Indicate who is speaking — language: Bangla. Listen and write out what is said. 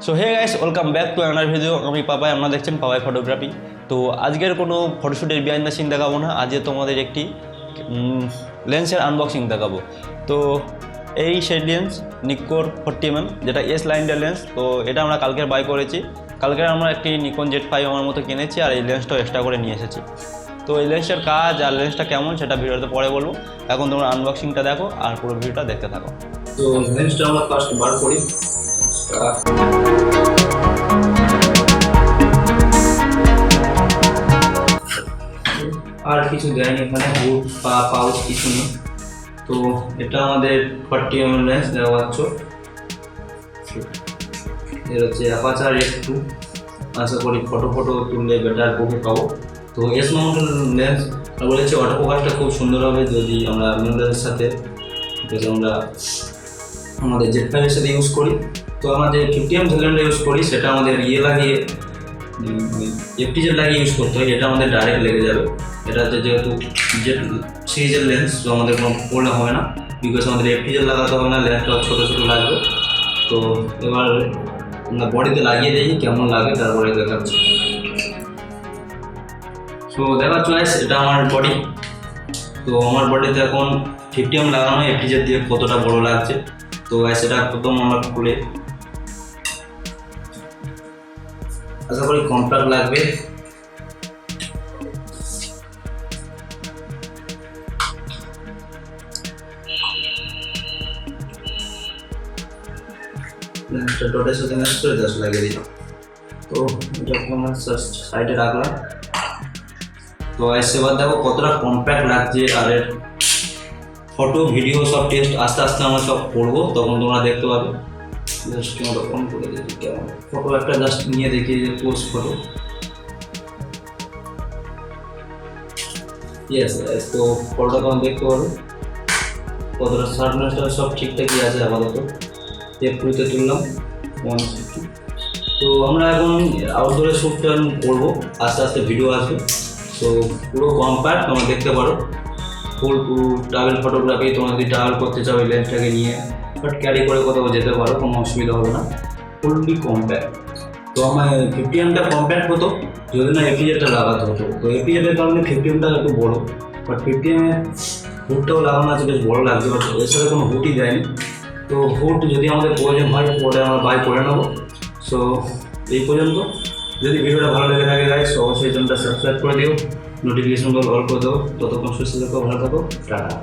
Speaker 1: So hey guys, welcome back to another video. আমি পাপাই, আপনারা দেখছেন পাপাই ফটোগ্রাফি। তো আজকের কোনো ফটোশ্যুটের বিহাইন্ড দ্য সিন দেখাবো না, আজকে তোমাদের একটি লেন্সের আনবক্সিং দেখাবো। তো এই সেই লেন্স নিকোর 40mm, যেটা এস লাইনের লেন্স। তো এটা আমরা কালকের বাই করেছি। কালকে আমরা একটি নিকন Z5 আমার মতো কিনেছি, আর এই লেন্সটাও এক্সট্রা করে নিয়ে এসেছি। তো এই লেন্সটার কাজ আর লেন্সটা কেমন সেটা ভিডিওতে পরে বলবো। এখন তোমরা আনবক্সিংটা দেখো আর পুরো ভিডিওটা দেখতে থাকো।
Speaker 2: তো লেন্সটা আমরা ফার্স্ট বার করি। আর কিছু দেয়নি এখানে, বুট বা পাউচ কিছু নেই। তো এটা আমাদের 40mm লেন্স দেওয়া হচ্ছে। এর হচ্ছে অ্যাপারচার f2। আশা করি ফটো তুললে বেটার কপি পাবো। তো এস মাউন্টেন লেন্স বলেছে অটো ফোকাসটা খুব সুন্দর হবে যদি আমরা মিররের সাথে, যেটা আমরা আমাদের Z5 এর সাথে ইউজ করি। তো আমাদের 50mm লেন্সটা ইউজ করি, সেটা আমাদের লাগিয়ে FTZ লাগিয়ে ইউজ করতে হয়। এটা আমাদের ডাইরেক্ট লেগে যাবে। এটাতে যেহেতু জেড সিরিজের লেন্স, তো আমাদের কোনো প্রবলেম হবে না, বিকজ আমাদের FTZ লাগাতে হবে না, লেন্সটা ছোটো ছোটো লাগবে। তো এবার আমরা বডিতে লাগিয়ে দিই, কেমন লাগে তারপরে দেখাচ্ছি। সো দেখা চয়েস, এটা আমার বডি। তো আমার বডিতে এখন 50mm লাগানো, FTZ দিয়ে কতটা বড় লাগছে। তো সেটা প্রথম আমরা খুলে, আশা করি কম্প্যাক্ট লাগবে। লেন্সটা ডটের সাথে ম্যাচ করে জাস্ট লাগিয়ে দিলাম। তো এটাকে আমরা সাইডে রাখলাম। তো এবার দেখো কতটা কম্প্যাক্ট লাগছে, আর এর ফটো ভিডিও সব টেস্ট আস্তে আস্তে আমরা সব করবো, তখন তোমরা দেখতে পাবে। জাস্ট আমরা অন করে দিই, কেমন ফটো একটা জাস্ট নিয়ে দেখি, যে পোস্ট ফটো। ইয়েস, তো ফটোটা তোমরা দেখতে পারো কতটা শার্পনেসটা সব ঠিকঠাকই আছে। আপাতত F2-তে তুললাম 150। তো আমরা এখন আউটডোরে শ্যুটটা করবো, আস্তে আস্তে ভিডিও আসবে। তো পুরো কম্প্যাক্ট তোমরা দেখতে পারো। ফুল ট্রাভেল ফটোগ্রাফি, তোমরা যদি ট্রাভেল করতে চাও এই লেন্সটাকে নিয়ে বাট ক্যারি করে কোথাও যেতে পারো, কোনো অসুবিধা হবে না। Fully compact. তো আমার 50mm কম্প্যাক্ট হতো যদি না FTZ-টা লাগাতে হতো। তো FTZ-এর কারণে 50mm একটু বড়ো, বাট 50mm হুডটাও লাগানো আছে, বেশ বড়ো লাগছে। বাট এর সাথে কোনো হুডই দেয়নি। তো হুড যদি আমাদের প্রয়োজন হয় পরে আমরা বাই করে নেবো। সো এই পর্যন্ত। যদি ভিডিওটা ভালো লেগে থাকে গাইস, অবশ্যই চ্যানেলটা সাবস্ক্রাইব করে দিও, নোটিফিকেশন বেল অল করে দাও। ততক্ষণ সুস্থ থাকো, ভালো থাকো, টাটা।